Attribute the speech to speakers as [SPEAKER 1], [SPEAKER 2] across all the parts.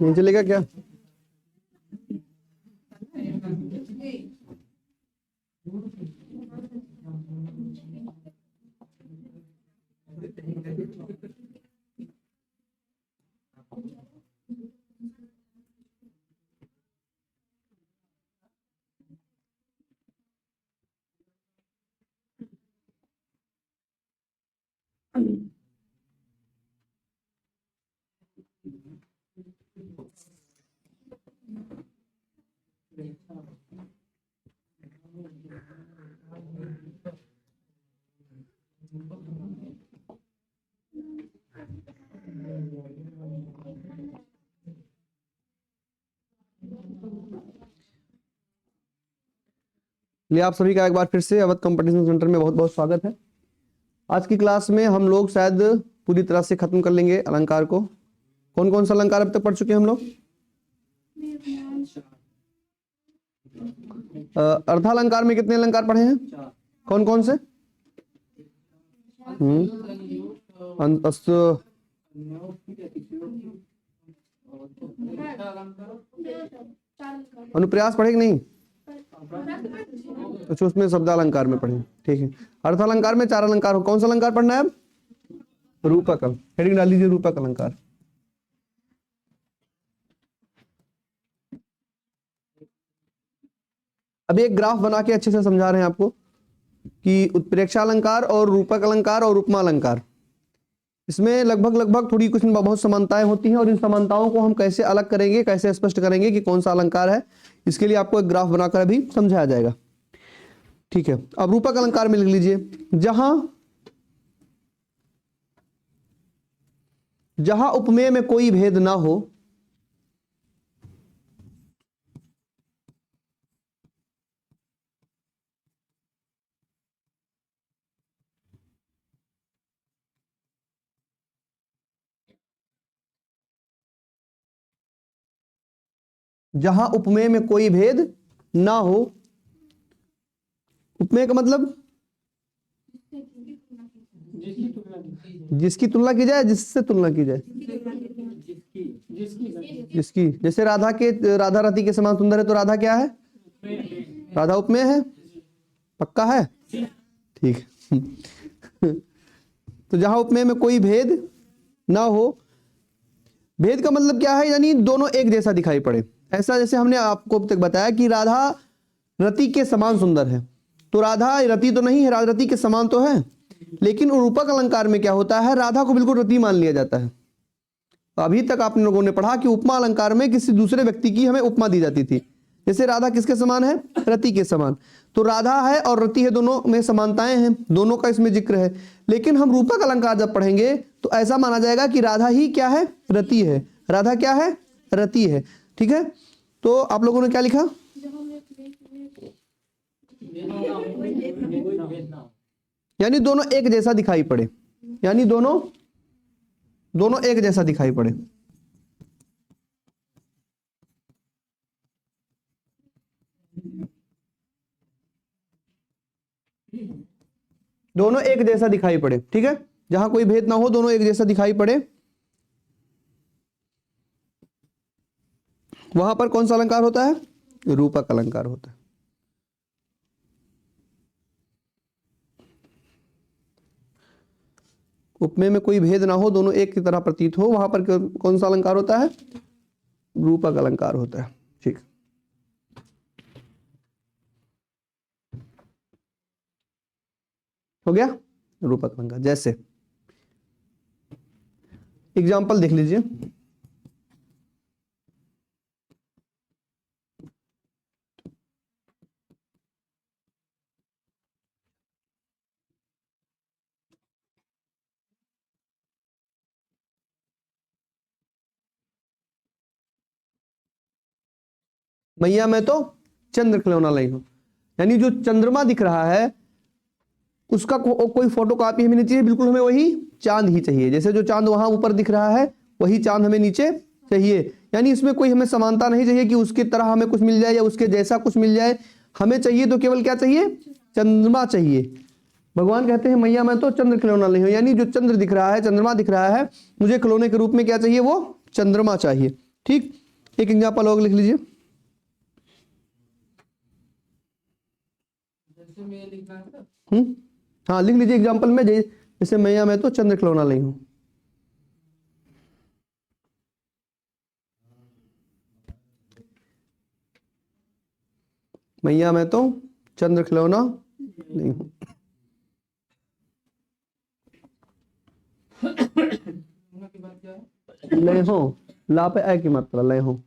[SPEAKER 1] नहीं चलेगा क्या? लिए आप सभी का एक बार फिर से अवध कंपटीशन सेंटर में बहुत बहुत स्वागत है। आज की क्लास में हम लोग शायद पूरी तरह से खत्म कर लेंगे अलंकार को। कौन कौन सा अलंकार अब तक पढ़ चुके हैं हम लोग? अर्धालंकार में कितने अलंकार पढ़े हैं? कौन कौन से? अनुप्रयास पढ़े कि नहीं? अच्छा, उसमें शब्दालंकार में पढ़े, ठीक है। अर्थालंकार में 4 अलंकार हो। कौन सा अलंकार पढ़ना है अब? रूपक। हेडिंग डाल लीजिए रूपक अलंकार। अभी एक ग्राफ बना के अच्छे से समझा रहे हैं आपको कि उत्प्रेक्षालंकार और रूपक अलंकार और उपमा अलंकार, इसमें लगभग थोड़ी कुछ बहुत समानताएं होती हैं और इन समानताओं को हम कैसे अलग करेंगे, कैसे स्पष्ट करेंगे कि कौन सा अलंकार है, इसके लिए आपको एक ग्राफ बनाकर अभी समझाया जाएगा, ठीक है। अब रूपक अलंकार में लिख लीजिए, जहां उपमेय में कोई भेद ना हो, जहां उपमेय में कोई भेद ना हो। उपमेय का मतलब जिसकी तुलना की जाए, जिससे तुलना की जाए, जिसकी। जैसे राधा रति के समान सुंदर है, तो राधा क्या है? राधा उपमेय है। पक्का है? ठीक है। तो जहां उपमेय में कोई भेद ना हो, भेद का मतलब क्या है? यानी दोनों एक जैसा दिखाई पड़े। ऐसा जैसे हमने आपको अब तक बताया कि राधा रति के समान सुंदर है, तो राधा रति तो नहीं है, राधा रति के समान तो है, लेकिन रूपक अलंकार में क्या होता है? राधा को बिल्कुल रति मान लिया जाता है। तो अभी तक आप लोगों ने पढ़ा कि उपमा अलंकार में किसी दूसरे व्यक्ति की हमें उपमा दी जाती थी। जैसे राधा किसके समान है? रति के समान। तो राधा है और रति है, दोनों में समानताएं हैं, दोनों का इसमें जिक्र है। लेकिन हम रूपक अलंकार जब पढ़ेंगे तो ऐसा माना जाएगा कि राधा ही क्या है? रति है। राधा क्या है? रति है, ठीक है। तो आप लोगों ने क्या लिखा? यानी दोनों एक जैसा दिखाई पड़े, यानी दोनों एक जैसा दिखाई पड़े। दोनों एक जैसा दिखाई पड़े, ठीक है। जहां कोई भेद ना हो, दोनों एक जैसा दिखाई पड़े, वहां पर कौन सा अलंकार होता है? रूपक अलंकार होता है। उपमेय में कोई भेद ना हो, दोनों एक की तरह प्रतीत हो, वहां पर कौन सा अलंकार होता है? रूपक अलंकार होता है, ठीक। हो गया? रूपक अलंकार। जैसे एग्जाम्पल देख लीजिए, मैया मैं तो चंद्र खिलौना लाई हूं, यानी जो चंद्रमा दिख रहा है उसका कोई फोटो कॉपी हमें नहीं चाहिए, बिल्कुल हमें वही चांद ही चाहिए। जैसे जो चांद वहां ऊपर दिख रहा है वही चांद हमें नीचे चाहिए, यानी इसमें कोई हमें समानता नहीं चाहिए कि उसकी तरह हमें कुछ मिल जाए या उसके जैसा कुछ मिल जाए। हमें चाहिए तो केवल क्या चाहिए, चंद्रमा चाहिए। भगवान कहते हैं मैया मैं तो चंद्र खिलौना लाई हूं, यानी जो चंद्र दिख रहा है, चंद्रमा दिख रहा है, मुझे खिलौने के रूप में क्या चाहिए, वो चंद्रमा चाहिए। ठीक, एक एग्जाम्पल और लिख लीजिए। हाँ लिख लीजिए एग्जाम्पल में, जैसे मैया मैं तो चंद्र खिलौना लाई हूं। मैया मैं तो चंद्र खिलौना नहीं हूं। लय हो, ला पे ए की मात्रा लय हो,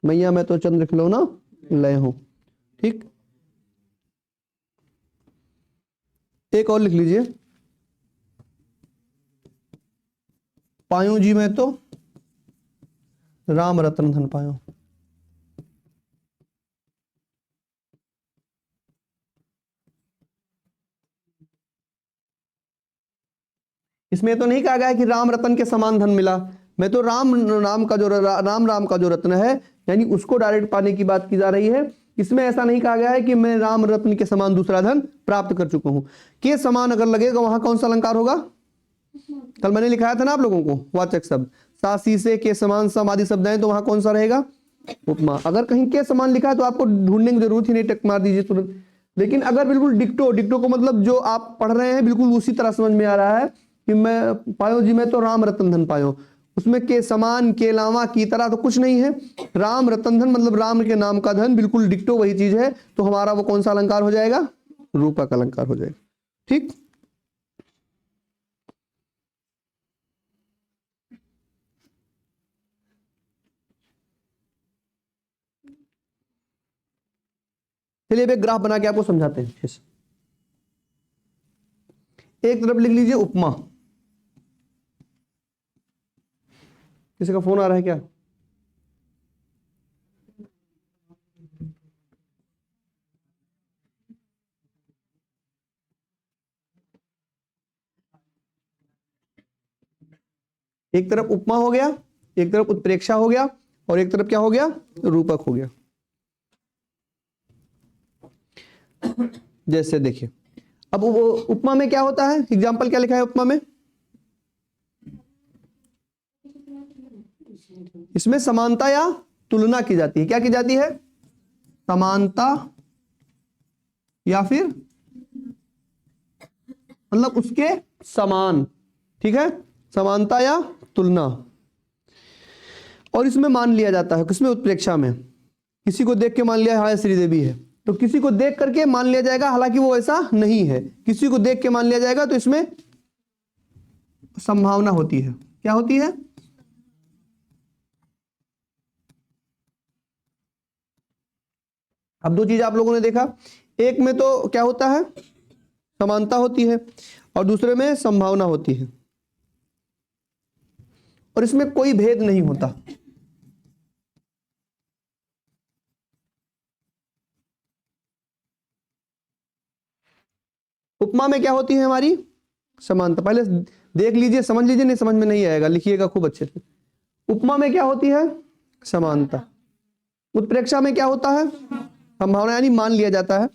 [SPEAKER 1] मैया मैं तो चंद्र खिलौना लय हो। ठीक, एक और लिख लीजिए, पायूं जी मैं तो राम रतन धन पायो। इसमें तो नहीं कहा गया है कि राम रतन के समान धन मिला, मैं तो राम राम का जो रत्न है, यानी उसको डायरेक्ट पाने की बात की जा रही है। इसमें ऐसा नहीं कहा गया है कि मैं राम रत्न के समान दूसरा धन प्राप्त कर चुका हूं। के समान अगर लगेगा वहां कौन सा अलंकार होगा, कल मैंने लिखाया था ना आप लोगों को, वाचक शब्द सा सी से के समान सम आदि शब्द हैं, तो वहां कौन सा रहेगा, उपमा। अगर कहीं के समान लिखा है तो आपको ढूंढने की जरूरत ही नहीं, टिक मार दीजिए तुरंत। लेकिन अगर बिल्कुल डिक्टो, डिक्टो को मतलब जो आप पढ़ रहे हैं बिल्कुल उसी तरह समझ में आ रहा है कि मैं पायो जी मैं तो राम रतन धन पायो, उसमें के समान के लावा की तरह तो कुछ नहीं है। राम रतन धन मतलब राम के नाम का धन, बिल्कुल डिक्टो वही चीज है, तो हमारा वो कौन सा अलंकार हो जाएगा, रूपक अलंकार हो जाएगा। ठीक, चलिए अब एक ग्राफ बना के आपको समझाते हैं। एक तरफ लिख लीजिए उपमा, किसी का फोन आ रहा है क्या, एक तरफ उपमा हो गया, एक तरफ उत्प्रेक्षा हो गया, और एक तरफ क्या हो गया, रूपक हो गया। जैसे देखिए, अब वो उपमा में क्या होता है, एग्जाम्पल क्या लिखा है उपमा में, इसमें समानता या तुलना की जाती है। क्या की जाती है, समानता या फिर मतलब उसके समान। ठीक है, समानता या तुलना। और इसमें मान लिया जाता है, किसमें, उत्प्रेक्षा में। किसी को देख के मान लिया हाँ श्रीदेवी है, तो किसी को देख करके मान लिया जाएगा, हालांकि वो ऐसा नहीं है। किसी को देख के मान लिया जाएगा तो इसमें संभावना होती है। क्या होती है, अब दो चीज आप लोगों ने देखा, एक में तो क्या होता है, समानता होती है, और दूसरे में संभावना होती है, और इसमें कोई भेद नहीं होता। उपमा में क्या होती है हमारी, समानता। पहले देख लीजिए, समझ लीजिए, नहीं समझ में नहीं आएगा लिखिएगा खूब अच्छे से। उपमा में क्या होती है, समानता। उत्प्रेक्षा में क्या होता है, संभावना, यानी मान लिया जाता है।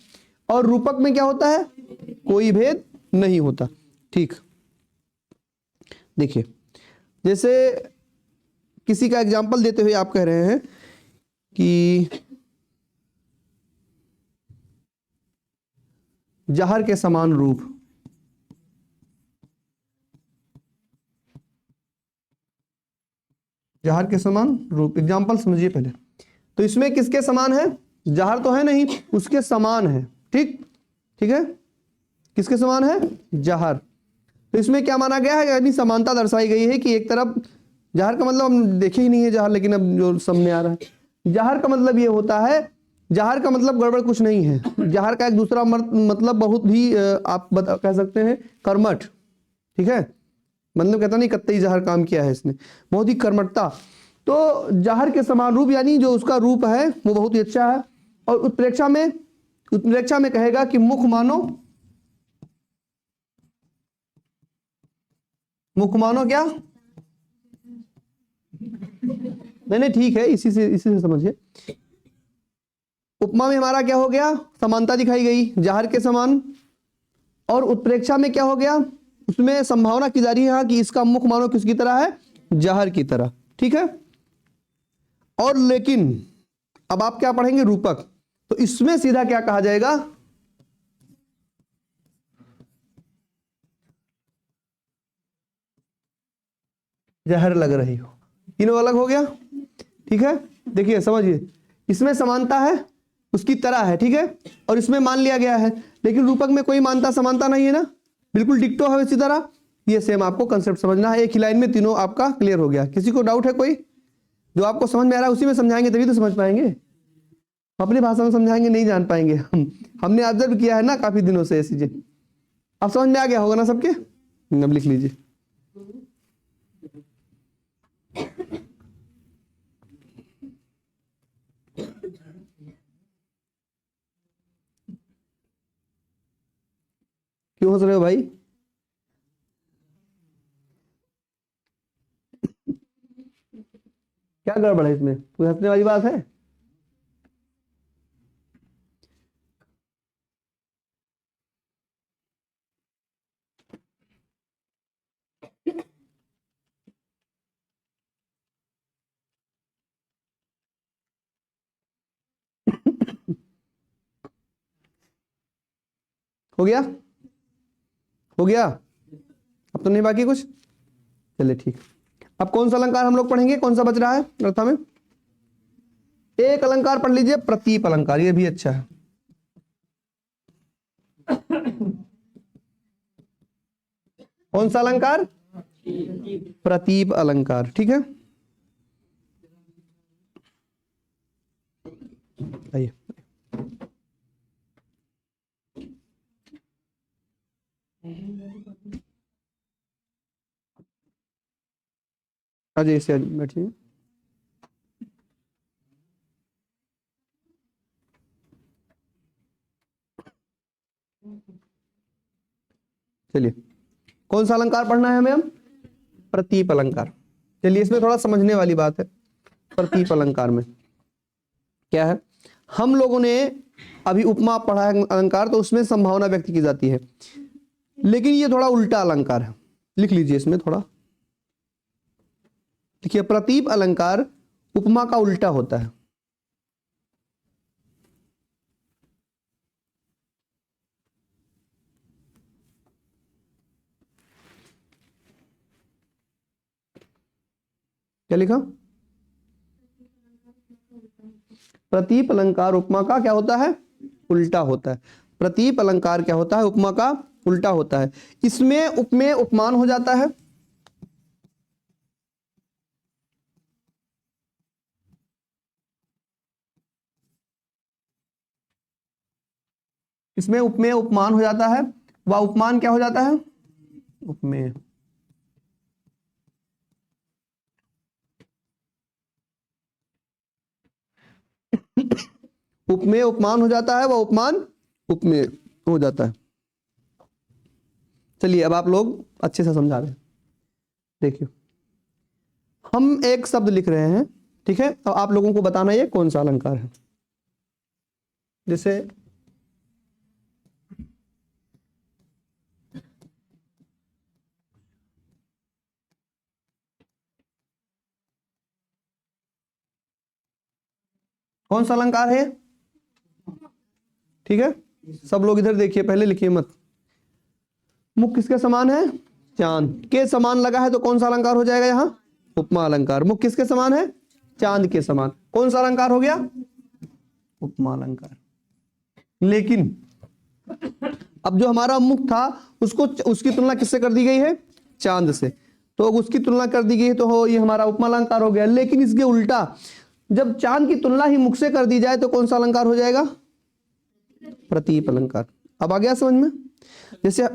[SPEAKER 1] और रूपक में क्या होता है, कोई भेद नहीं होता। ठीक, देखिए जैसे किसी का एग्जाम्पल देते हुए आप कह रहे हैं कि जहर के समान रूप, जहर के समान रूप, एग्जाम्पल समझिए पहले। तो इसमें किसके समान है, जहर तो है नहीं, उसके समान है। ठीक, ठीक है, किसके समान है, जहर। तो इसमें क्या माना गया है, यानी समानता दर्शाई गई है कि एक तरफ जहर का मतलब हम देखे ही नहीं है जहर, लेकिन अब जो सामने आ रहा है जहर का मतलब ये होता है, जहर का मतलब गड़बड़ कुछ नहीं है। जहर का एक दूसरा मतलब बहुत ही आप कह सकते हैं कर्मठ, ठीक है, मतलब कहता नहीं कतई जहर काम किया है इसने, बहुत ही कर्मठता। तो जहर के समान रूप, यानी जो उसका रूप है वो बहुत ही अच्छा है। और उत्प्रेक्षा में कहेगा कि मुख मानो क्या, नहीं ठीक है, इसी से समझिए। उपमा में हमारा क्या हो गया, समानता दिखाई गई जहर के समान। और उत्प्रेक्षा में क्या हो गया, उसमें संभावना की जा रही है कि इसका मुख मानो किसकी तरह है, जहर की तरह, ठीक है। और लेकिन अब आप क्या पढ़ेंगे, रूपक, तो इसमें सीधा क्या कहा जाएगा, जहर लग रही हो, तीनों अलग हो गया, ठीक है। देखिए समझिए, इसमें समानता है, उसकी तरह है, ठीक है, और इसमें मान लिया गया है, लेकिन रूपक में कोई मानता समानता नहीं है ना, बिल्कुल डिक्टो है इसी तरह। ये सेम आपको कंसेप्ट समझना है, एक ही लाइन में तीनों आपका क्लियर हो गया। किसी को डाउट है कोई, जो आपको समझ में आ रहा है उसी में समझाएंगे तभी तो समझ पाएंगे, अपनी भाषा में समझाएंगे नहीं जान पाएंगे। हमने ऑब्जर्व किया है ना काफी दिनों से ये चीजें। अब समझ में आ गया होगा ना सबके, अब लिख लीजिए। क्यों हंस रहे हो भाई, क्या गड़बड़ है इसमें, कोई हंसने वाली बात है? हो गया, हो गया, अब तो नहीं बाकी कुछ, चलिए ठीक। अब कौन सा अलंकार हम लोग पढ़ेंगे, कौन सा बच रहा है रथा में? एक अलंकार पढ़ लीजिए, प्रतीप अलंकार, ये भी अच्छा है। कौन सा अलंकार? प्रतीप अलंकार, ठीक है। आइए, अजय से बैठिए। चलिए, कौन सा अलंकार पढ़ना है हमें? प्रतीप अलंकार। चलिए, इसमें थोड़ा समझने वाली बात है। प्रतीप अलंकार में क्या है, हम लोगों ने अभी उपमा पढ़ा है अलंकार, तो उसमें संभावना व्यक्त की जाती है, लेकिन ये थोड़ा उल्टा अलंकार है। लिख लीजिए इसमें थोड़ा, देखिए, प्रतीप अलंकार उपमा का उल्टा होता है। क्या लिखा? प्रतीप अलंकार उपमा का क्या होता है, उल्टा होता है। प्रतीप अलंकार क्या होता है, उपमा का उल्टा होता है। इसमें उपमेय उपमान हो जाता है, इसमें उपमेय उपमान हो जाता है, वह उपमान क्या हो जाता है, उपमेय। उपमेय उपमान हो जाता है, वह उपमान उपमेय हो जाता है। चलिए, अब आप लोग अच्छे से समझा रहे हैं। देखिए, हम एक शब्द लिख रहे हैं, ठीक है, तो आप लोगों को बताना ये कौन सा अलंकार है। जैसे कौन सा अलंकार है, ठीक है, सब लोग इधर देखिए, पहले लिखिए मत। मुख किसके समान है, चांद के समान लगा है, तो कौन सा अलंकार हो जाएगा यहाँ, उपमा अलंकार। मुख किसके समान है, चांद के समान, कौन सा अलंकार हो गया, उपमा अलंकार। लेकिन अब जो हमारा मुख था उसको उसकी तुलना किससे कर दी गई है? चांद से। तो अब उसकी तुलना कर दी गई है तो ये हमारा उपमा अलंकार हो गया। लेकिन इसके उल्टा जब चांद की तुलना ही मुख से कर दी जाए तो कौन सा अलंकार हो जाएगा? प्रतीप अलंकार। अब आ गया समझ में? जैसे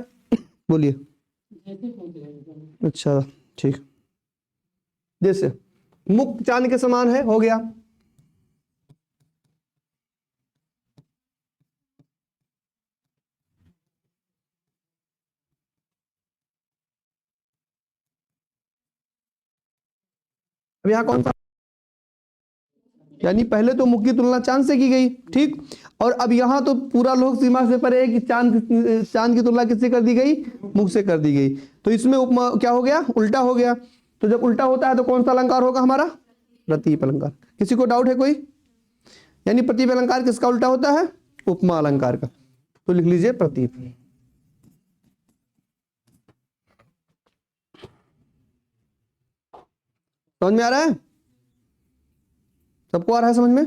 [SPEAKER 1] बोलिए। अच्छा ठीक। जैसे मुख चांद के समान है, हो गया। अब यहां कौन सा, यानी पहले तो मुख की तुलना चांद से की गई, ठीक। और अब यहां तो पूरा लोक सीमा से परे है कि चांद की तुलना किससे कर दी गई? मुख से कर दी गई। तो इसमें उपमा क्या हो गया? उल्टा हो गया। तो जब उल्टा होता है तो कौन सा अलंकार होगा हमारा? प्रतीप अलंकार। किसी को डाउट है कोई? यानी प्रतीप अलंकार किसका उल्टा होता है? उपमा अलंकार का। तो लिख लीजिए प्रतीप। समझ में आ रहा है? सबको आ रहा है समझ में?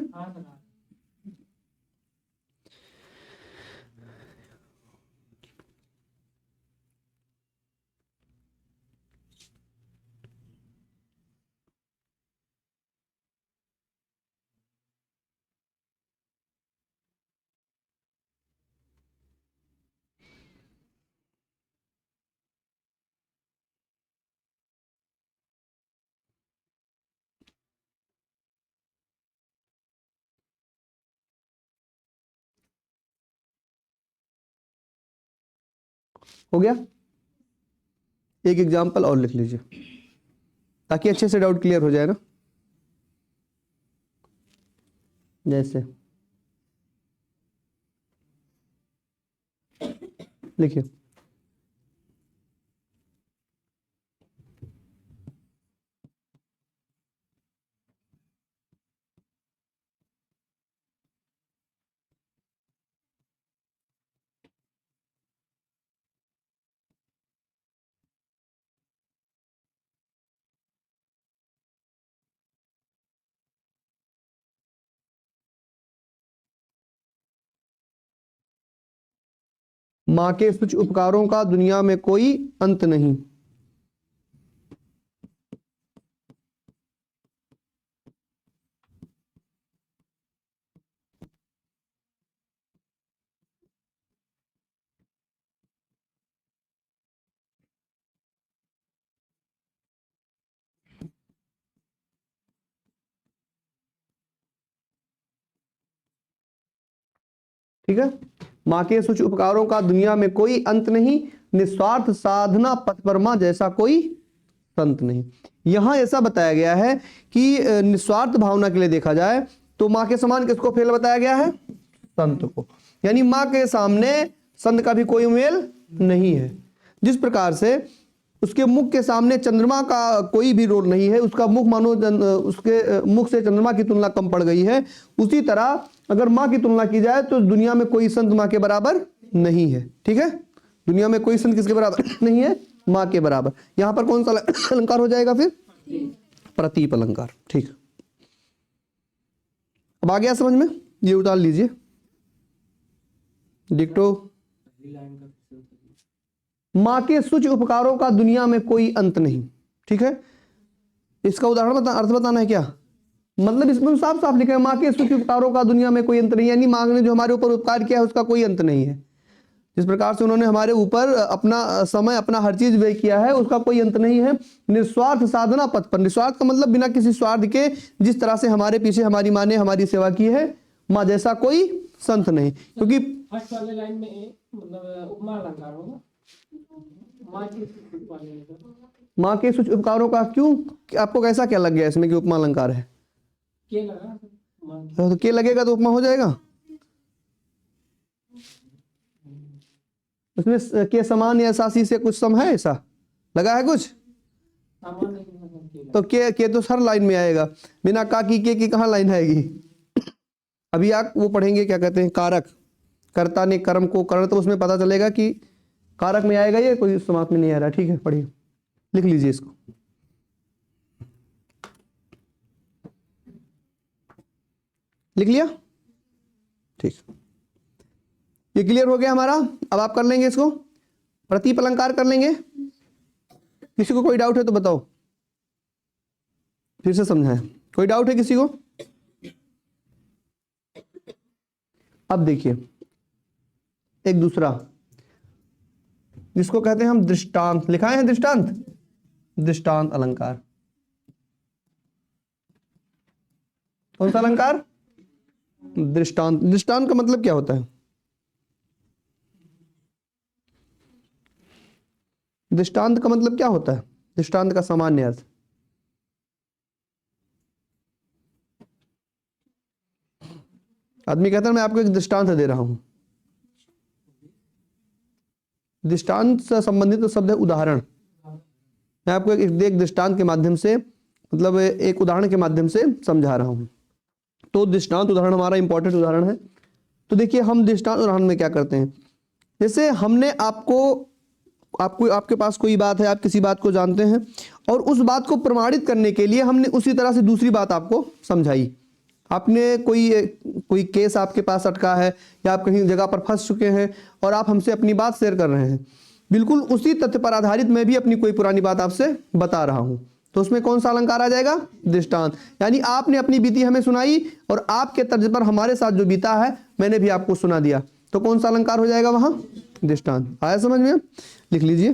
[SPEAKER 1] हो गया। एक एग्जांपल और लिख लीजिए ताकि अच्छे से डाउट क्लियर हो जाए ना। जैसे लिखिए। माँ के कुछ उपकारों का दुनिया में कोई अंत नहीं। ठीक है। माँ के कुछ उपकारों का दुनिया में कोई अंत नहीं, निस्वार्थ साधना पथ पर माँ जैसा कोई संत नहीं। यहां ऐसा बताया गया है कि निस्वार्थ भावना के लिए देखा जाए तो माँ के समान किसको फेल बताया गया है? संत को। यानी माँ के सामने संत का भी कोई मेल नहीं है। जिस प्रकार से उसके मुख के सामने चंद्रमा का कोई भी रोल नहीं है, उसका मुख मानो उसके मुख से चंद्रमा की तुलना कम पड़ गई है, उसी तरह अगर माँ की तुलना की जाए तो दुनिया में कोई संत माँ के बराबर नहीं है। ठीक है, दुनिया में कोई संत किसके बराबर नहीं है? माँ के बराबर। यहां पर कौन सा अलंकार हो जाएगा फिर? प्रतीप अलंकार। ठीक, अब आ गया समझ में? ये उतार लीजिए डिक्टो। माँ के सुच उपकारों का दुनिया में कोई अंत नहीं। ठीक है, इसका उदाहरण अर्थ बताना है क्या? मतलब इसमें साफ साफ लिखा है माँ के सुच उपकारों का दुनिया में कोई अंत नहीं, यानी माँ ने जो हमारे ऊपर उपकार किया है उसका कोई अंत नहीं है। जिस प्रकार से उन्होंने हमारे ऊपर अपना समय, अपना हर चीज व्यय किया है, उसका कोई अंत नहीं है। निस्वार्थ साधना पथ पर, निस्वार्थ का मतलब बिना किसी स्वार्थ के, जिस तरह से हमारे पीछे हमारी माँ ने हमारी सेवा की है, माँ जैसा कोई संत नहीं। क्योंकि
[SPEAKER 2] फर्स्ट वाले लाइन में मतलब उपमा अलंकार होगा।
[SPEAKER 1] माँ के कुछ उपकारों का क्यों, आपको कैसा क्या लग गया इसमें कि उपमा अलंकार है?
[SPEAKER 2] के लगा
[SPEAKER 1] तो के लगेगा तो उपमा हो जाएगा। उसमें के समान या सासी से कुछ सम है, ऐसा लगा है कुछ? तो के तो हर लाइन में आएगा, बिना का की कहाँ लाइन आएगी? अभी आप वो पढ़ेंगे क्या कहते हैं, कारक। कर्ता ने कर्म को करण, तो उसमें पता चलेगा कि कारक में आएगा, ये कोई समाप्त में नहीं आ रहा। ठीक है, पढ़िए, लिख लीजिए इसको। लिख लिया? ठीक। ये क्लियर हो गया हमारा। अब आप कर लेंगे इसको, प्रतीप अलंकार कर लेंगे। किसी को कोई डाउट है तो बताओ, फिर से समझाएं। कोई डाउट है किसी को? अब देखिए एक दूसरा जिसको कहते हैं हम दृष्टांत, लिखाए हैं दृष्टांत, दृष्टांत अलंकार। कौन सा अलंकार? दृष्टांत। दृष्टांत का मतलब क्या होता है? दृष्टांत का मतलब क्या होता है? दृष्टांत का सामान्य अर्थ। आदमी कहता है मैं आपको एक दृष्टांत दे रहा हूं। दृष्टांत से संबंधित तो शब्द है उदाहरण। मैं आपको एक दृष्टांत के माध्यम से, मतलब एक उदाहरण के माध्यम से समझा रहा हूं। तो दृष्टांत उदाहरण हमारा इंपॉर्टेंट उदाहरण है। तो देखिए हम दृष्टांत उदाहरण में क्या करते हैं, जैसे हमने आपके पास कोई बात है, आप किसी बात को जानते हैं और उस बात को प्रमाणित करने के लिए हमने उसी तरह से दूसरी बात आपको समझाई। आपने कोई केस आपके पास अटका है या आप कहीं जगह पर फंस चुके हैं और आप हमसे अपनी बात शेयर कर रहे हैं, बिल्कुल उसी तथ्य पर आधारित मैं भी अपनी कोई पुरानी बात आपसे बता रहा हूं। तो उसमें कौन सा अलंकार आ जाएगा? दृष्टांत। यानी आपने अपनी बीती हमें सुनाई और आपके तर्ज पर हमारे साथ जो बीता है मैंने भी आपको सुना दिया, तो कौन सा अलंकार हो जाएगा वहां? दृष्टांत। आया समझ में? लिख लीजिए।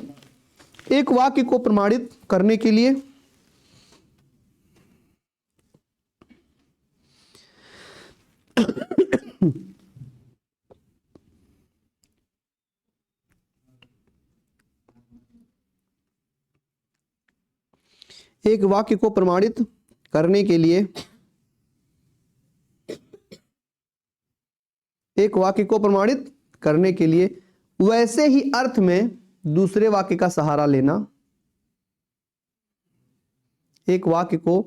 [SPEAKER 1] एक वाक्य को प्रमाणित करने के लिए एक वाक्य को प्रमाणित करने के लिए एक वाक्य को प्रमाणित करने के लिए वैसे ही अर्थ में दूसरे वाक्य का सहारा लेना। एक वाक्य को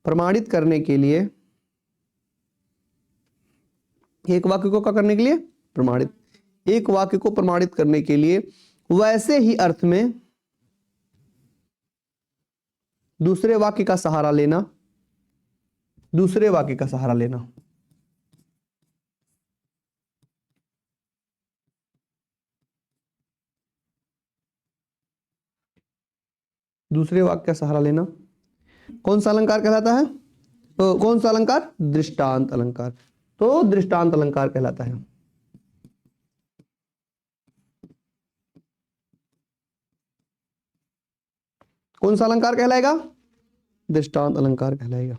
[SPEAKER 1] प्रमाणित करने के लिए, एक वाक्य को क्या करने के लिए? प्रमाणित। एक वाक्य को प्रमाणित करने के लिए वैसे ही अर्थ में दूसरे वाक्य का सहारा लेना। दूसरे वाक्य का सहारा लेना। दूसरे वाक्य का सहारा लेना कौन सा अलंकार कहलाता है? कौन सा अलंकार? दृष्टांत अलंकार। तो दृष्टांत अलंकार कहलाता है। कौन सा अलंकार कहलाएगा? दृष्टांत अलंकार कहलाएगा।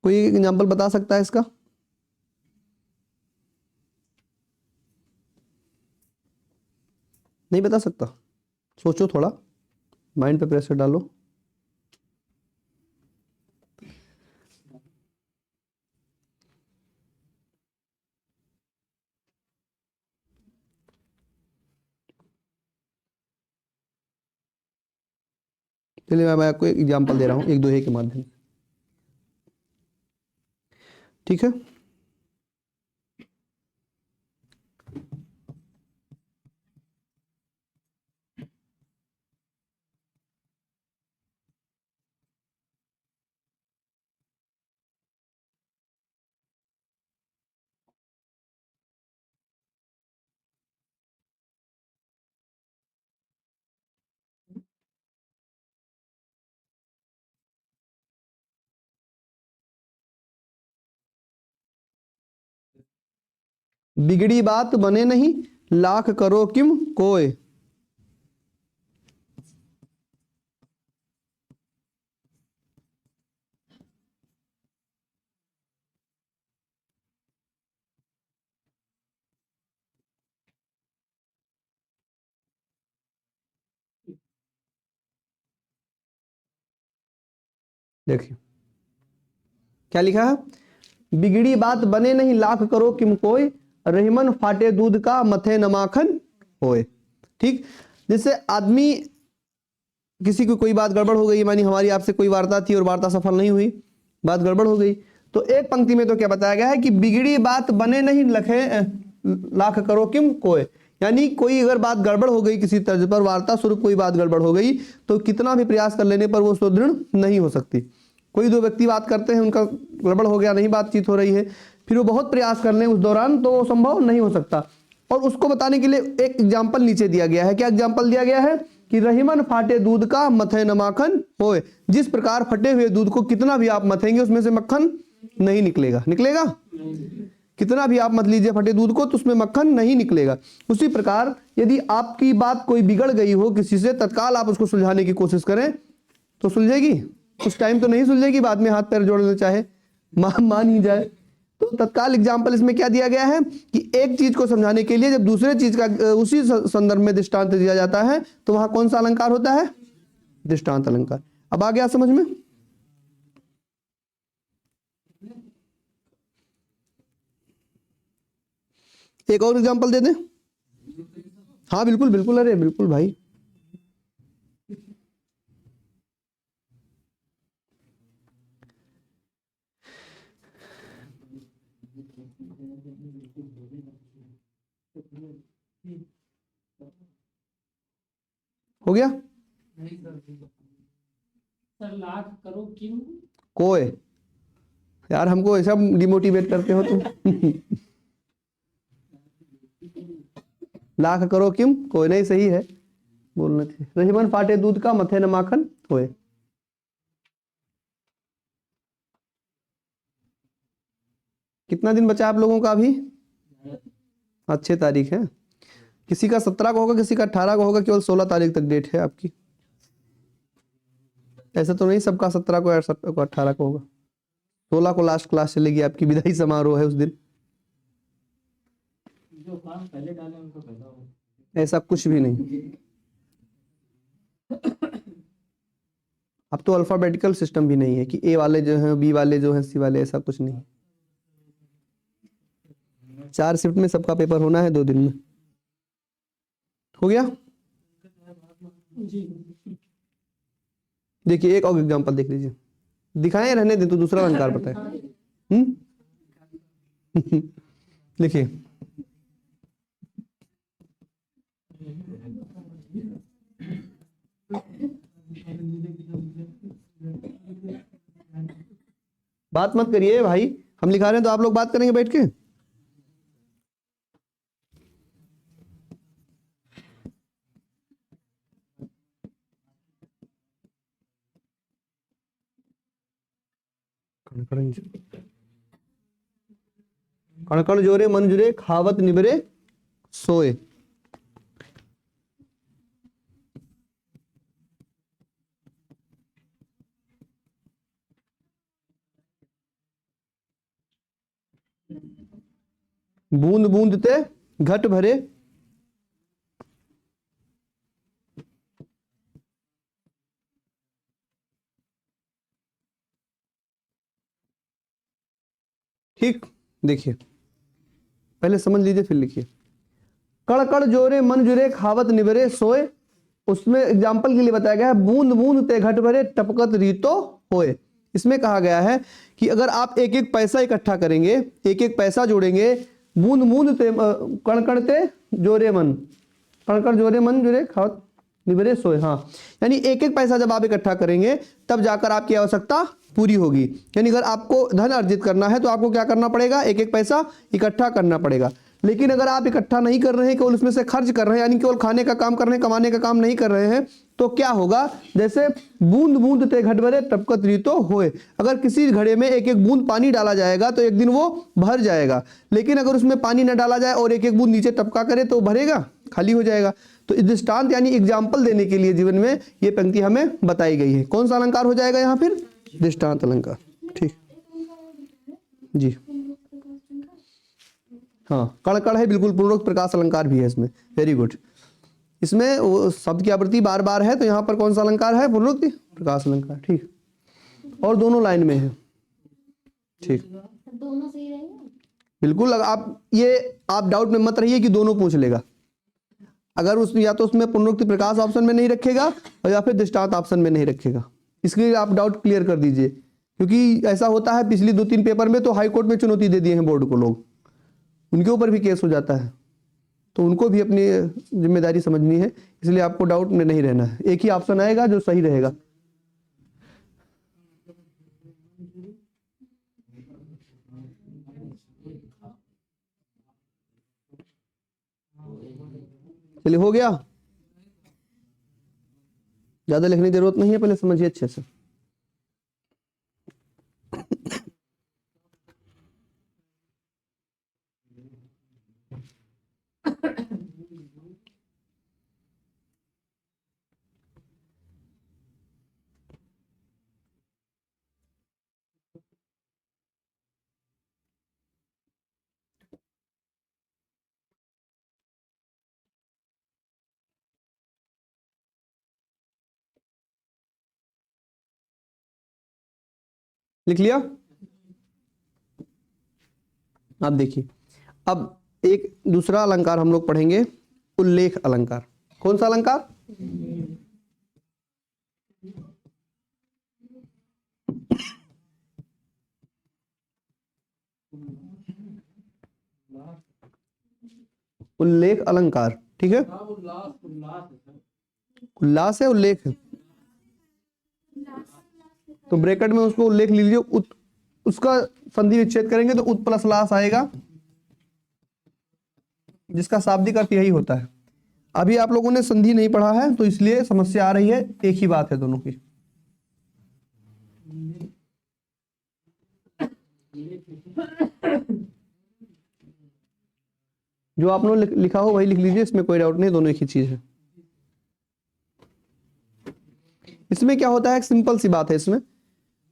[SPEAKER 1] कोई एग्जांपल बता सकता है इसका? नहीं बता सकता? सोचो, थोड़ा माइंड पे प्रेशर डालो। चलिए मैं आपको एक एग्जांपल दे रहा हूं एक दोहे के माध्यम से, ठीक है? बिगड़ी बात बने नहीं, लाख करो किम कोय। देखिए क्या लिखा है? बिगड़ी बात बने नहीं, लाख करो किम कोय, रहीमन फाटे दूध का मथे न माखन होए। ठीक, जैसे आदमी, किसी को कोई बात गड़बड़ हो गई, मानी हमारी आपसे कोई वार्ता थी और वार्ता सफल नहीं हुई, बात गड़बड़ हो गई, तो एक पंक्ति में तो क्या बताया गया है कि बिगड़ी बात बने नहीं, लखे लाख करो किम कोय। यानी कोई अगर बात गड़बड़ हो गई किसी तर्ज पर, वार्ता स्वरूप कोई बात गड़बड़ हो गई, तो कितना भी प्रयास कर लेने पर वो सुदृढ़ नहीं हो सकती। कोई दो व्यक्ति बात करते हैं, उनका गड़बड़ हो गया, नहीं बातचीत हो रही है, फिर वो बहुत प्रयास कर लें उस दौरान, तो वो संभव नहीं हो सकता। और उसको बताने के लिए एक एग्जाम्पल नीचे दिया गया है। क्या एग्जाम्पल दिया गया है कि रहीमन फाटे दूध का मथे न माखन होए। जिस प्रकार फटे हुए दूध को कितना भी आप मथेंगे उसमें से मक्खन नहीं निकलेगा। निकलेगा? कितना भी आप मत लीजिए फटे दूध को तो उसमें मक्खन नहीं निकलेगा। उसी प्रकार यदि आपकी बात कोई बिगड़ गई हो किसी से, तत्काल आप उसको सुलझाने की कोशिश करें तो सुलझेगी। उस टाइम तो नहीं सुलझेगी, बाद में हाथ पैर जोड़ने चाहे मान ही जाए। तो तत्काल एग्जाम्पल इसमें क्या दिया गया है कि एक चीज को समझाने के लिए जब दूसरे चीज का उसी संदर्भ में दृष्टांत दिया जाता है तो वहां कौन सा अलंकार होता है? दृष्टांत अलंकार। अब आ गया समझ में? एक और एग्जांपल दे दें? हाँ बिल्कुल बिल्कुल, अरे बिल्कुल भाई। हो गया?
[SPEAKER 2] सर लाख करो किम
[SPEAKER 1] कोय यार, हमको ऐसा डिमोटिवेट करते हो तुम। लाख करो किम कोई नहीं, सही है, बोलना चाहिए। रहीमन फाटे दूध का मथे न माखन होए। कितना दिन बचा आप लोगों का अभी? 6 तारीख है। किसी का 17 को होगा, किसी का 18 को होगा, केवल 16 तारीख तक डेट है आपकी। ऐसा तो नहीं सबका 17 को या 17 को 18 को होगा। 16 को लास्ट क्लास चलेगी आपकी, विदाई समारोह है उस दिन।
[SPEAKER 2] जो काम पहले डाले उनको पहला हो।
[SPEAKER 1] ऐसा कुछ भी नहीं। अब तो अल्फाबेटिकल सिस्टम भी नहीं है कि ए वाले जो हैं, बी वाले जो हैं, सी वाले, ऐसा कुछ नहीं। 4 शिफ्ट में सबका पेपर होना है 2 दिन में। हो गया?
[SPEAKER 2] जी
[SPEAKER 1] देखिए एक और एग्जांपल देख लीजिए। दिखाएं रहने दें तो दूसरा अलंकार बताए। लिखिए। बात मत करिए भाई, हम लिखा रहे हैं तो आप लोग बात करेंगे बैठ के। कणकण जोरे मन जुरे खावत निबरे सोए। बूंद बूंद ते घट भरे ठीक। देखिए पहले समझ लीजिए फिर लिखिए। कण कण जोरे मन जुरे खावत निबरे सोए, उसमें एग्जाम्पल के लिए बताया गया है बूंद बूंद ते घट भरे टपकत रीतो होए। इसमें कहा गया है कि अगर आप एक एक पैसा इकट्ठा करेंगे, एक एक पैसा जोड़ेंगे, बूंद बूंद ते कण कण ते जोरे मन, कण कण जोरे मन जुरे खावत निबरे सोए। हाँ, यानी एक एक पैसा जब आप इकट्ठा करेंगे तब जाकर आपकी आवश्यकता पूरी होगी। यानी अगर आपको धन अर्जित करना है तो आपको क्या करना पड़ेगा? एक एक पैसा इकट्ठा करना पड़ेगा। लेकिन अगर आप इकट्ठा नहीं कर रहे हैं, केवल उसमें से खर्च कर रहे हैं, यानी केवल खाने का काम कर रहे हैं, कमाने का काम नहीं कर रहे हैं, तो क्या होगा? जैसे बूंद बूंद ते घट भरे टपकत रीतो होए। अगर किसी घड़े में एक एक बूंद पानी डाला जाएगा तो एक दिन वो भर जाएगा, लेकिन अगर उसमें पानी न डाला जाए और एक एक बूंद नीचे टपका करे तो भरेगा? खाली हो जाएगा। तो दृष्टांत यानी एग्जाम्पल देने के लिए जीवन में ये पंक्ति हमें बताई गई है। कौन सा अलंकार हो जाएगा यहाँ फिर? दृष्टांत अलंकार। ठीक जी। हाँ, कड़कड़ है बिल्कुल, पूर्णोक्त प्रकाश अलंकार भी है इसमें। Very good. इसमें वो शब्द की आवृत्ति बार बार है, तो यहाँ पर कौन सा अलंकार है? पूर्णोक्त प्रकाश अलंकार। ठीक, और दोनों लाइन में है। ठीक,
[SPEAKER 3] दोनों सही रहेंगे
[SPEAKER 1] बिल्कुल। आप डाउट में मत रहिए कि दोनों पूछ लेगा। अगर उस या तो उसमें पुनरुक्ति प्रकाश ऑप्शन में नहीं रखेगा और या फिर दृष्टांत ऑप्शन में नहीं रखेगा, इसके लिए आप डाउट क्लियर कर दीजिए। क्योंकि ऐसा होता है पिछली 2-3 पेपर में तो हाई कोर्ट में चुनौती दे दिए हैं बोर्ड को लोग, उनके ऊपर भी केस हो जाता है। तो उनको भी अपनी जिम्मेदारी समझनी है, इसलिए आपको डाउट में नहीं रहना है। एक ही ऑप्शन आएगा जो सही रहेगा। चलिए, हो गया, ज्यादा लिखने की जरूरत नहीं है, पहले समझिए अच्छे से। लिख लिया? आप देखिए, अब एक दूसरा अलंकार हम लोग पढ़ेंगे, उल्लेख अलंकार। कौन सा अलंकार? उल्लेख अलंकार, ठीक है। उल्लास है, उल्लेख है, तो ब्रैकेट में उसको उल्लेख लिख लीजिए। उसका संधि विच्छेद करेंगे तो उत प्लस लास आएगा, जिसका शाब्दिक अर्थ यही होता है। अभी आप लोगों ने संधि नहीं पढ़ा है तो इसलिए समस्या आ रही है, एक ही बात है दोनों की। जो आप लोगों ने लिखा हो वही लिख लीजिए, इसमें कोई डाउट नहीं, दोनों एक ही चीज है। इसमें क्या होता है, एक सिंपल सी बात है। इसमें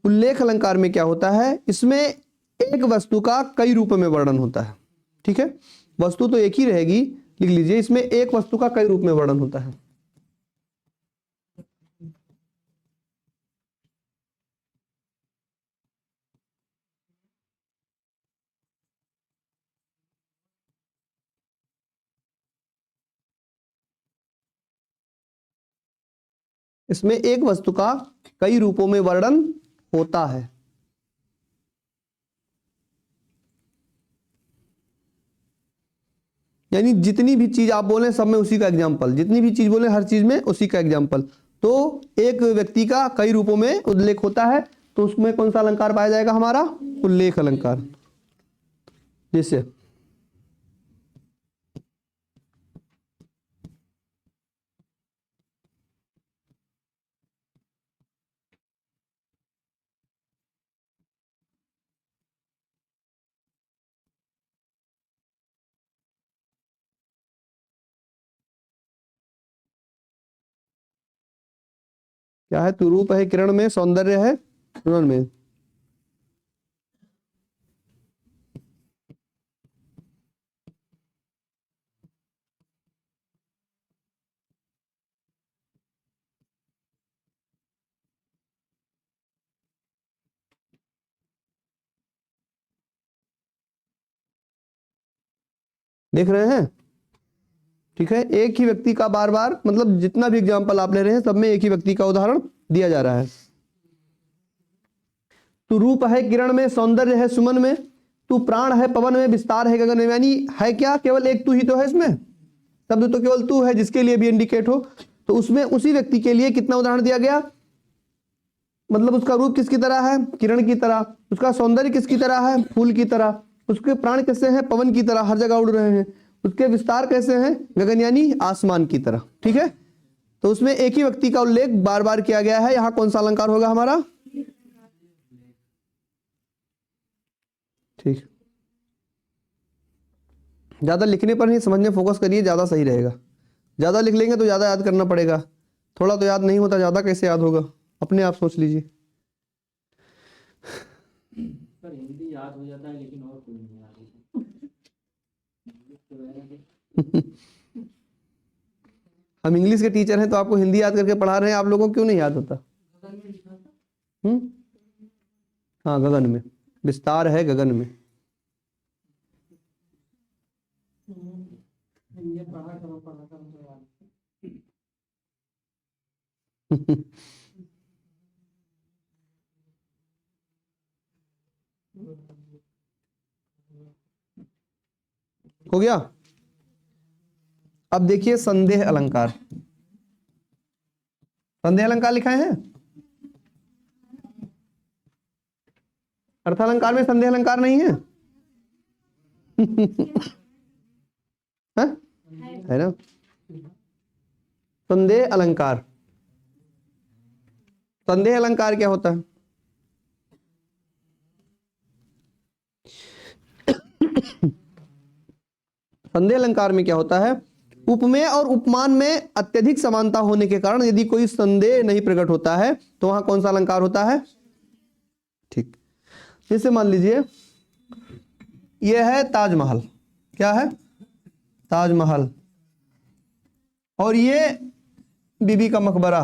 [SPEAKER 1] उल्लेख अलंकार में क्या होता है, इसमें एक वस्तु का कई रूप में वर्णन होता है, ठीक है। वस्तु तो एक ही रहेगी, लिख लीजिए, इसमें एक वस्तु का कई रूप में वर्णन होता है। इसमें एक वस्तु का कई रूपों में वर्णन होता है। यानी जितनी भी चीज आप बोले सब में उसी का एग्जाम्पल, जितनी भी चीज बोले हर चीज में उसी का एग्जाम्पल। तो एक व्यक्ति का कई रूपों में उल्लेख होता है, तो उसमें कौन सा अलंकार पाया जाएगा? हमारा उल्लेख अलंकार। जैसे क्या है? तू रूप है किरण में, सौंदर्य है सुमन में। देख रहे हैं? ठीक है, एक ही व्यक्ति का बार बार, मतलब जितना भी एग्जाम्पल आप ले रहे हैं सब में एक ही व्यक्ति का उदाहरण दिया जा रहा है। तू रूप है किरण में, सौंदर्य है सुमन में, तू प्राण है पवन में, विस्तार है गगन में। यानी है क्या? केवल एक तू ही तो है इसमें, शब्द तो केवल तू है, जिसके लिए भी इंडिकेट हो। तो उसमें उसी व्यक्ति के लिए कितना उदाहरण दिया गया? मतलब उसका रूप किसकी तरह है? किरण की तरह। उसका सौंदर्य किसकी तरह है? फूल की तरह। उसके प्राण कैसे हैं? पवन की तरह, हर जगह उड़ रहे हैं। उसके विस्तार कैसे हैं? गगन यानी आसमान की तरह, ठीक है। तो उसमें एक ही व्यक्ति का उल्लेख बार बार किया गया है। यहां कौन सा अलंकार होगा हमारा? ठीक, ज्यादा लिखने पर नहीं, समझने फोकस करिए, ज्यादा सही रहेगा। ज्यादा लिख लेंगे तो ज्यादा याद करना पड़ेगा, थोड़ा तो याद नहीं होता, ज्यादा कैसे याद होगा? अपने आप सोच लीजिए।
[SPEAKER 2] पर हिंदी याद हो जाता है लेकिन और कोई नहीं याद होता।
[SPEAKER 1] हम इंग्लिश के टीचर हैं तो आपको हिंदी याद करके पढ़ा रहे हैं, आप लोगों को क्यों नहीं याद होता? हाँ, गगन में, विस्तार है गगन में।
[SPEAKER 2] ये पढ़ा करो तो याद।
[SPEAKER 1] हो गया? अब देखिए संदेह अलंकार। संदेह अलंकार लिखा है, अर्थालंकार में संदेह अलंकार नहीं है? हाँ? है ना? संदेह अलंकार, संदेह अलंकार क्या होता है? संदेह अलंकार में क्या होता है? उपमेय और उपमान में अत्यधिक समानता होने के कारण यदि कोई संदेह नहीं प्रकट होता है तो वहां कौन सा अलंकार होता है? ठीक, जैसे मान लीजिए यह है ताजमहल, क्या है? ताजमहल, और ये बीबी का मकबरा,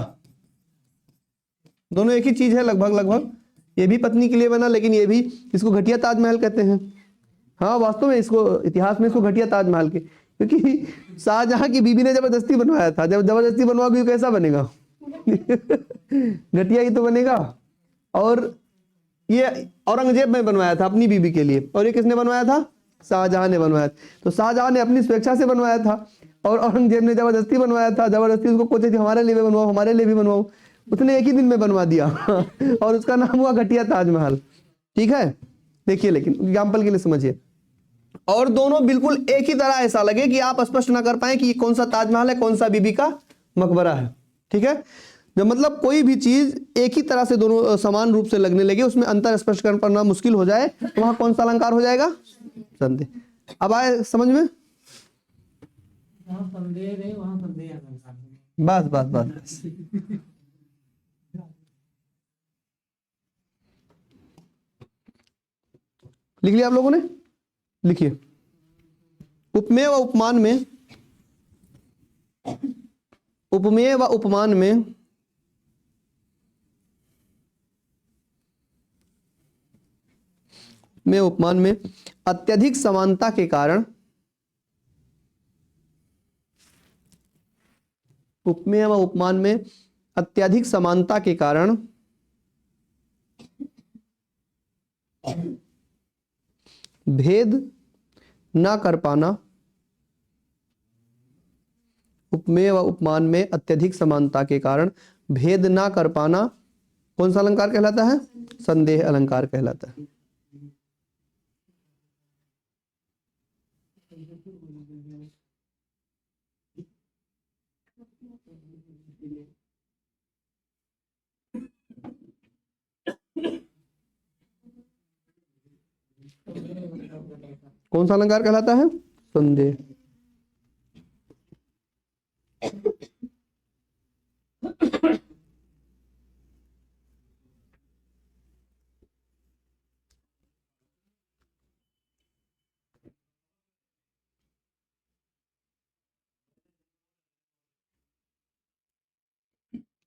[SPEAKER 1] दोनों एक ही चीज है लगभग लगभग। ये भी पत्नी के लिए बना, लेकिन ये भी, इसको घटिया ताजमहल कहते हैं। हाँ वास्तव में इसको इतिहास में इसको घटिया ताजमहल के, क्योंकि शाहजहां की बीबी ने जबरदस्ती बनवाया था। जब जबरदस्ती बनवाओगे कैसा बनेगा? घटिया ही तो बनेगा। और ये औरंगजेब ने बनवाया था अपनी बीबी के लिए, और ये किसने बनवाया था? शाहजहां ने बनवाया था। तो शाहजहां ने अपनी स्वेच्छा से बनवाया था और औरंगजेब ने जबरदस्ती बनवाया था। जबरदस्ती उसको कोचे थी, हमारे लिए भी बनवाओ, हमारे लिए भी बनवाओ। उसने एक ही दिन में बनवा दिया और उसका नाम हुआ घटिया ताजमहल। ठीक है, देखिए, लेकिन एग्जाम्पल के लिए समझिए। और दोनों बिल्कुल एक ही तरह ऐसा लगे कि आप स्पष्ट ना कर पाए कि कौन सा ताजमहल है, कौन सा बीबी का मकबरा है। ठीक है, जब मतलब कोई भी चीज एक ही तरह से दोनों समान रूप से लगने लगे, उसमें अंतर स्पष्ट कर पाना मुश्किल हो जाए, तो वहां कौन सा अलंकार हो जाएगा? संदेह। अब आए समझ में?
[SPEAKER 2] वहाँ संदेह रहे, वहाँ संदेह अलंकार।
[SPEAKER 1] बस बस बस, लिख लिया आप लोगों ने? लिखिए, उपमेय व उपमान में, उपमेय व उपमान में उपमान में अत्यधिक समानता के कारण, उपमेय व उपमान में अत्यधिक समानता के कारण भेद ना कर पाना, उपमेय व उपमान में अत्यधिक समानता के कारण भेद ना कर पाना कौन सा अलंकार कहलाता है? संदेह अलंकार कहलाता है। कौन सा अलंकार कहलाता है? संदेह।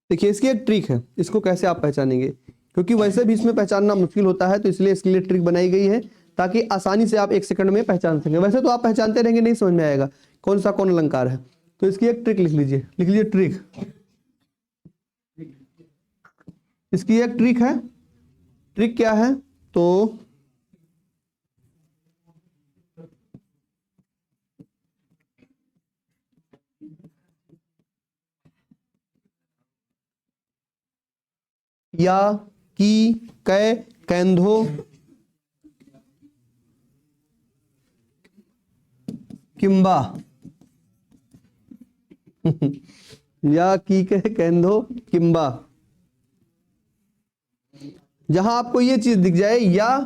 [SPEAKER 1] देखिए, इसकी एक ट्रिक है, इसको कैसे आप पहचानेंगे, क्योंकि वैसे भी इसमें पहचानना मुश्किल होता है, तो इसलिए इसके लिए ट्रिक बनाई गई है ताकि आसानी से आप एक सेकंड में पहचान सकें। वैसे तो आप पहचानते रहेंगे, नहीं समझ में आएगा कौन सा कौन अलंकार है। तो इसकी एक ट्रिक लिख लीजिए, लिख लीजिए ट्रिक। इसकी एक ट्रिक है। ट्रिक क्या है? तो या, की, कै, कैंधो, किंबा या, की, कै, कैंधो, किंबा। जहां आपको ये चीज दिख जाए, या,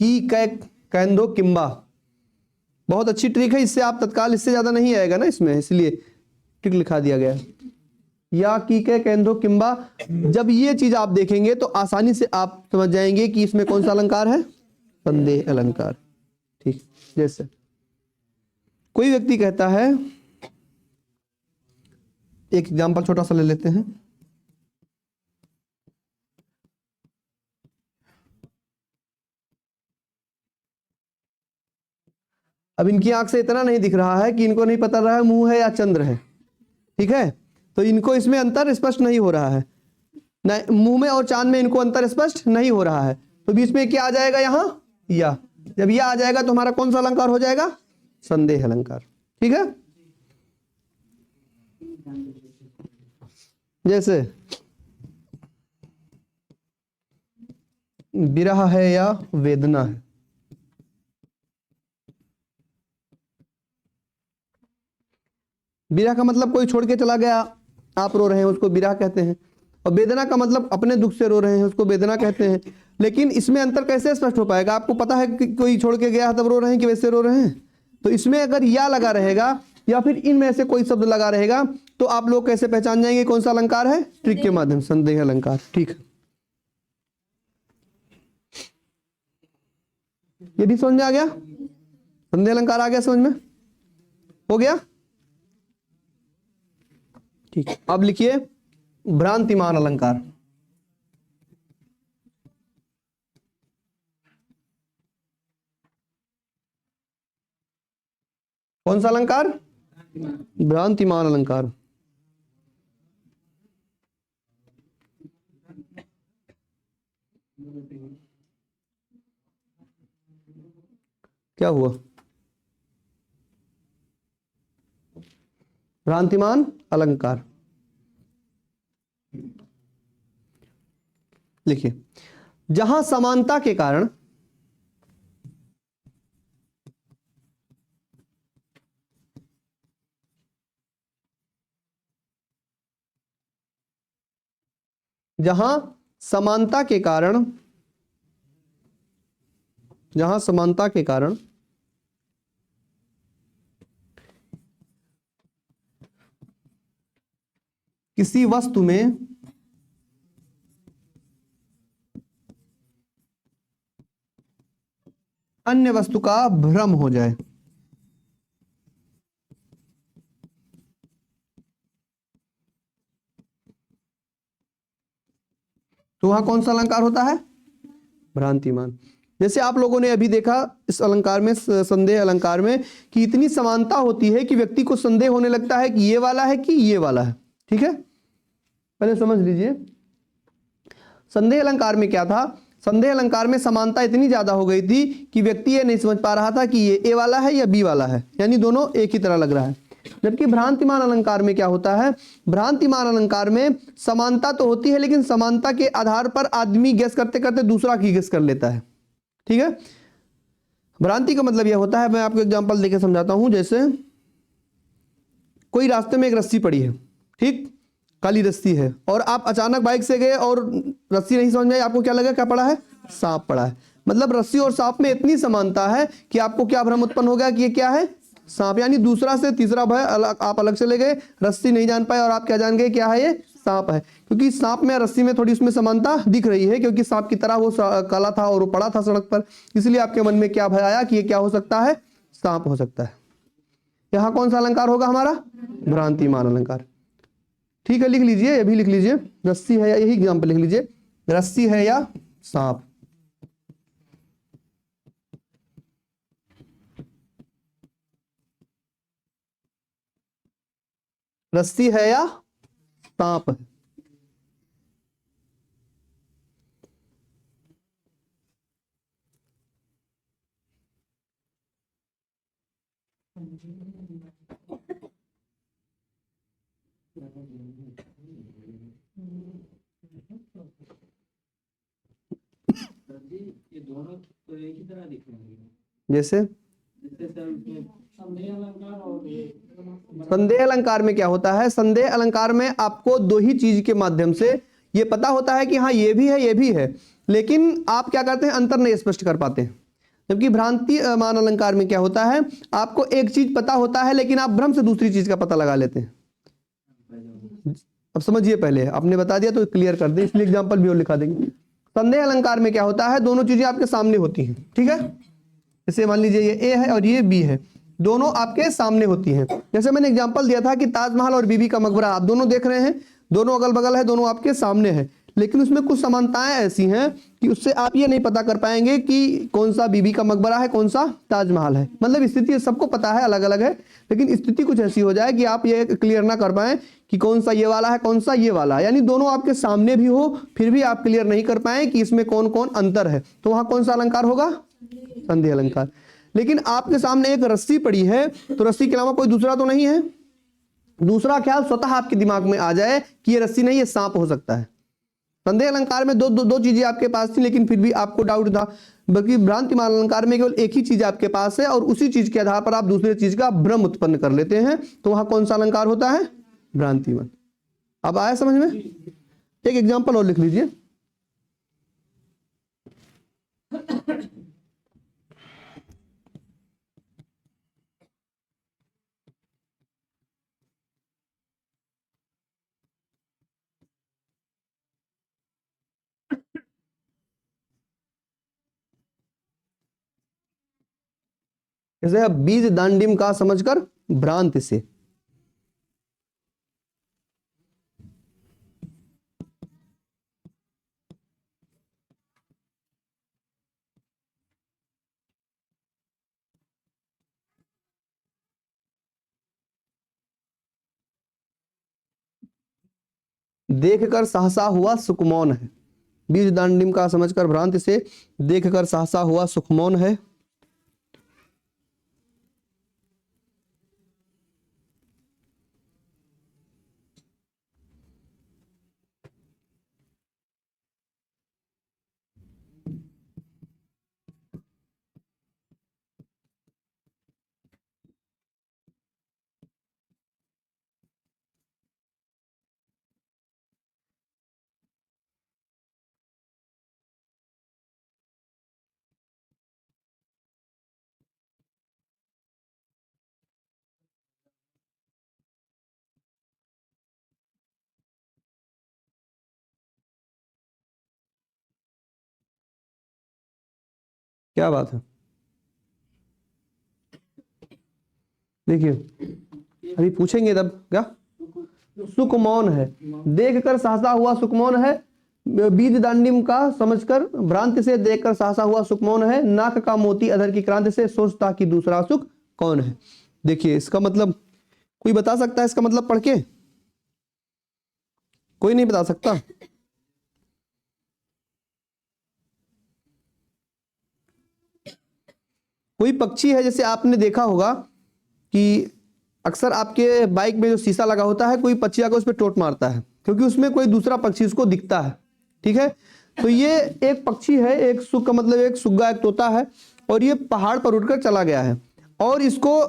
[SPEAKER 1] की, कै, कैंधो, किंबा, बहुत अच्छी ट्रिक है। इससे आप तत्काल, इससे ज्यादा नहीं आएगा ना इसमें, इसलिए ट्रिक लिखा दिया गया है। या, की, कै, कैंधो, किंबा, जब ये चीज आप देखेंगे तो आसानी से आप समझ जाएंगे कि इसमें कौन सा अलंकार है? संदेह अलंकार। ठीक, जैसे कोई व्यक्ति कहता है, एक एग्जांपल छोटा सा ले लेते हैं। अब इनकी आंख से इतना नहीं दिख रहा है कि इनको नहीं पता रहा है मुंह है या चंद्र है। ठीक है, तो इनको इसमें अंतर स्पष्ट नहीं हो रहा है, न मुंह में और चांद में इनको अंतर स्पष्ट नहीं हो रहा है। तो बीच में क्या आ जाएगा? यहाँ या। जब यह आ जाएगा तो हमारा कौन सा अलंकार हो जाएगा? संदेह अलंकार। ठीक है, जैसे विरह है या वेदना है। विरह का मतलब कोई छोड़ के चला गया, आप रो रहे हैं, उसको विरह कहते हैं। और वेदना का मतलब अपने दुख से रो रहे हैं, उसको वेदना कहते हैं। लेकिन इसमें अंतर कैसे स्पष्ट हो पाएगा? आपको पता है कि कोई छोड़ के गया तब रो रहे हैं कि वैसे रो रहे हैं? तो इसमें अगर या लगा रहेगा या फिर इनमें से कोई शब्द लगा रहेगा तो आप लोग कैसे पहचान जाएंगे कौन सा अलंकार है? ट्रिक के माध्यम, संदेह अलंकार। ठीक है, ये भी समझ में आ गया? संदेह अलंकार आ गया समझ में? हो गया? ठीक, अब लिखिए भ्रांतिमान अलंकार। कौन सा अलंकार? भ्रांतिमान अलंकार। क्या हुआ? भ्रांतिमान अलंकार लिखिए, जहां समानता के कारण जहां समानता के कारण किसी वस्तु में अन्य वस्तु का भ्रम हो जाए, तो वहां कौन सा अलंकार होता है? भ्रांतिमान। जैसे आप लोगों ने अभी देखा इस अलंकार में, संदेह अलंकार में, कि इतनी समानता होती है कि व्यक्ति को संदेह होने लगता है कि ये वाला है कि ये वाला है। ठीक है, पहले समझ लीजिए संदेह अलंकार में क्या था। संदेह अलंकार में समानता इतनी ज्यादा हो गई थी कि व्यक्ति ये नहीं समझ पा रहा था कि ये ए वाला है या बी वाला है, यानी दोनों एक ही तरह लग रहा है। जबकि भ्रांतिमान अलंकार में क्या होता है? भ्रांतिमान अलंकार में समानता तो होती है, लेकिन समानता के आधार पर आदमी गेस करते करते दूसरा की गेस कर लेता है। ठीक है, भ्रांति का मतलब यह होता है, मैं आपको एग्जांपल देके समझाता हूं। जैसे कोई रास्ते में एक रस्सी पड़ी है, ठीक, काली रस्सी है, और आप अचानक बाइक से गए और रस्सी नहीं समझ में आई, आपको क्या लगा? क्या पड़ा है? सांप पड़ा है। मतलब रस्सी और सांप में इतनी समानता है कि आपको क्या भ्रम उत्पन्न हो गया कि ये क्या है? सांप। यानी दूसरा से तीसरा भय आप अलग चले गए, रस्सी नहीं जान पाए और आप क्या जान गए? क्या है? ये सांप है। क्योंकि सांप में रस्सी में थोड़ी उसमें समानता दिख रही है, क्योंकि सांप की तरह वो काला था और वो पड़ा था सड़क पर, इसलिए आपके मन में क्या भय आया कि ये क्या हो सकता है? सांप हो सकता है। यहां कौन सा अलंकार होगा हमारा? भ्रांतिमान अलंकार। ठीक है, लिख लीजिए, ये भी लिख लीजिए, रस्सी है या, यही एग्जाम्पल लिख लीजिए, रस्सी है या सांप। रस्सी है या सांप है।
[SPEAKER 3] ये दोनों तो एक ही तरह दिख रहे हैं।
[SPEAKER 1] जैसे
[SPEAKER 2] संदेह अलंकार और ये
[SPEAKER 1] संदेह अलंकार में क्या होता है? संदेह अलंकार में आपको दो ही चीज के माध्यम से ये पता होता है कि हाँ ये भी है, ये भी है, लेकिन आप क्या करते हैं? अंतर नहीं स्पष्ट कर पाते हैं। जबकि भ्रांतिमान अलंकार में क्या होता है? आपको एक चीज पता होता है, लेकिन आप भ्रम से दूसरी चीज का पता लगा लेते हैं। अब समझिए, पहले आपने बता दिया तो क्लियर कर दे, इसलिए एग्जाम्पल भी और लिखा देंगे। संदेह अलंकार में क्या होता है? दोनों चीजें आपके सामने होती हैं। ठीक है, जैसे मान लीजिए ये ए है और ये बी है, दोनों आपके सामने होती हैं। जैसे मैंने एग्जांपल दिया था कि ताजमहल और बीबी का मकबरा आप दोनों देख रहे हैं, दोनों अगल बगल है, दोनों आपके सामने है, लेकिन उसमें कुछ समानताएं ऐसी हैं कि उससे आप ये नहीं पता कर पाएंगे कि कौन सा बीबी का मकबरा है, कौन सा ताजमहल है। मतलब स्थिति सबको पता है, अलग अलग है, लेकिन स्थिति कुछ ऐसी हो जाए कि आप ये क्लियर ना कर पाए कि कौन सा ये वाला है, कौन सा ये वाला है। यानी दोनों आपके सामने भी हो, फिर भी आप क्लियर नहीं कर पाए कि इसमें कौन कौन अंतर है। तो वहां कौन सा अलंकार होगा? संदेह अलंकार। लेकिन आपके सामने एक रस्सी पड़ी है, तो रस्सी के अलावा कोई दूसरा तो नहीं है। दूसरा ख्याल स्वतः आपके दिमाग में आ जाए कि ये रस्सी नहीं, ये सांप हो सकता है। संदेह अलंकार में दो चीजें आपके पास थी, लेकिन फिर भी आपको डाउट था। बल्कि भ्रांतिमान अलंकार में केवल एक ही चीज आपके पास है और उसी चीज के आधार पर आप दूसरे चीज का भ्रम उत्पन्न कर लेते हैं, तो वहां कौन सा अलंकार होता है? भ्रांतिमान। अब आया समझ में? एक एग्जाम्पल और लिख लीजिए। जैसे बीज दांडिम का समझकर भ्रांति से। देखकर सहसा हुआ सुखमौन है। बीज दांडिम का समझकर भ्रांति से, देखकर सहसा हुआ सुखमौन है। क्या बात है? देखिए अभी पूछेंगे तब क्या सुखमौन है। देखकर सहसा हुआ सुखमौन है। बीज दांडिम का समझकर भ्रांति से, देखकर सहसा हुआ सुखमौन है। नाक का मोती अधर की क्रांति से, सोचता कि दूसरा सुख कौन है। देखिए इसका मतलब कोई बता सकता है? इसका मतलब पढ़ के कोई नहीं बता सकता? कोई पक्षी है, जैसे आपने देखा होगा कि अक्सर आपके बाइक में जो शीशा लगा होता है, कोई पक्षी आकर उस पर टोट मारता है क्योंकि उसमें कोई दूसरा पक्षी उसको दिखता है। ठीक है, तो ये एक पक्षी है, एक सुग का मतलब एक सुग्गा, एक तोता है, और ये पहाड़ पर उड़कर चला गया है। और इसको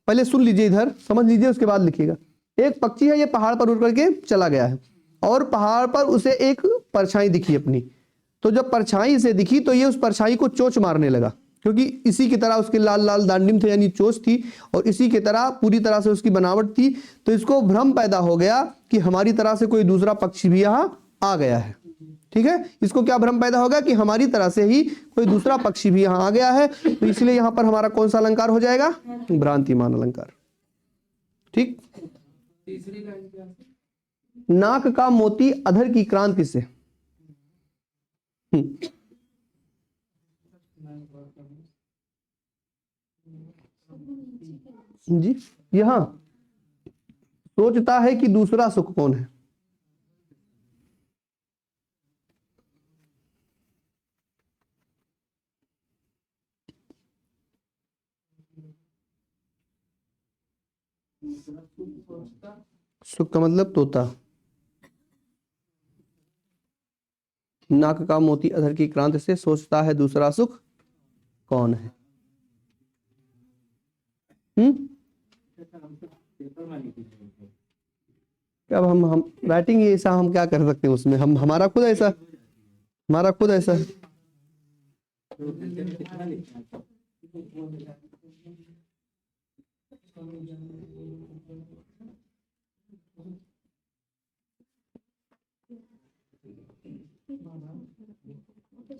[SPEAKER 1] पहले सुन लीजिए, इधर समझ लीजिए, उसके बाद लिखिएगा। एक पक्षी है, ये पहाड़ पर उड़ करके चला गया है और पहाड़ पर उसे एक परछाई दिखी अपनी। तो जब परछाई से दिखी तो ये उस परछाई को चोंच मारने लगा, क्योंकि इसी की तरह उसके लाल लाल दांडिम थे, यानी चोंच थी, और इसी की तरह पूरी तरह से उसकी बनावट थी। तो इसको भ्रम पैदा हो गया कि हमारी तरह से कोई दूसरा पक्षी भी यहाँ आ गया है। ठीक है, इसको क्या भ्रम पैदा होगा कि हमारी तरह से ही कोई दूसरा पक्षी भी यहाँ आ गया है। तो इसलिए यहाँ पर हमारा कौन सा अलंकार हो जाएगा? भ्रांतिमान अलंकार। ठीक,
[SPEAKER 2] तीसरी लाइन क्या है?
[SPEAKER 1] नाक का मोती अधर की क्रांति से। जी, यहां सोचता है कि दूसरा सुख कौन है। सुख का मतलब तोता। नाक का मोती अधर की क्रांति से, सोचता है दूसरा सुख कौन है। अब हम राइटिंग ऐसा हम क्या कर सकते हैं उसमें? हम हमारा खुद ऐसा है।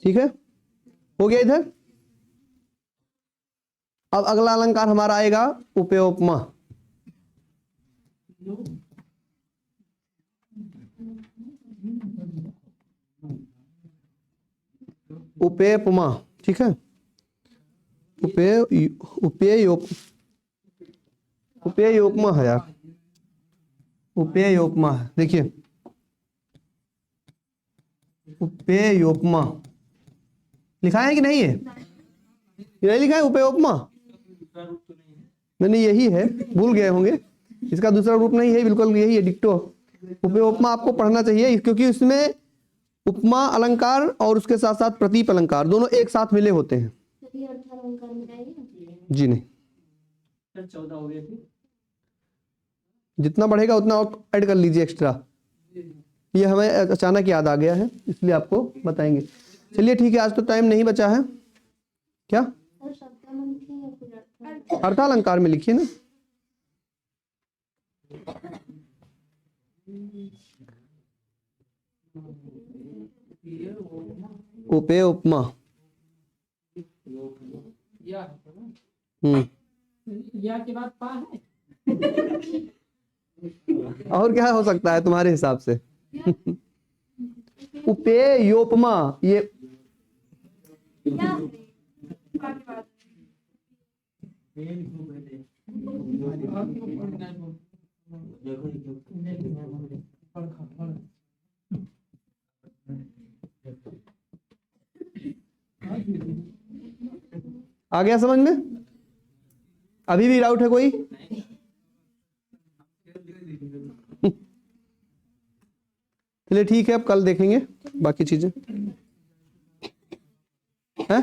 [SPEAKER 1] ठीक है, हो गया इधर। अब अगला अलंकार हमारा आएगा उपेय उपमा। उपेय उपमा, ठीक है। उपेय उपमा है यार, उपेय उपमा है। देखिए उपेय उपमा लिखा है कि नहीं है? नहीं लिखा है उपय उपमा?
[SPEAKER 3] दूसरा रूप तो नहीं है।
[SPEAKER 1] नहीं यही है, भूल गए होंगे। इसका दूसरा रूप नहीं है, बिल्कुल यही है, डिक्टो। उपय उपमा आपको पढ़ना चाहिए क्योंकि इसमें उपमा अलंकार और उसके साथ साथ प्रतीप अलंकार दोनों एक साथ मिले होते हैं। जी नहीं,
[SPEAKER 3] सर 14 हो गया फिर।
[SPEAKER 1] जितना बढ़ेगा उतना और ऐड कर लीजिए एक्स्ट्रा। ये हमें अचानक याद आ गया है इसलिए आपको बताएंगे। चलिए ठीक है, आज तो टाइम नहीं बचा है। क्या अर्थालंकार में लिखिए ना। उपय उपमा।
[SPEAKER 2] या है ना? या के बाद पा है।
[SPEAKER 1] और क्या हो सकता है तुम्हारे हिसाब से? उपेयोपमा ये आ गया समझ में? अभी भी डाउट है कोई? चलिए ठीक है, अब कल देखेंगे बाकी चीजें हैं।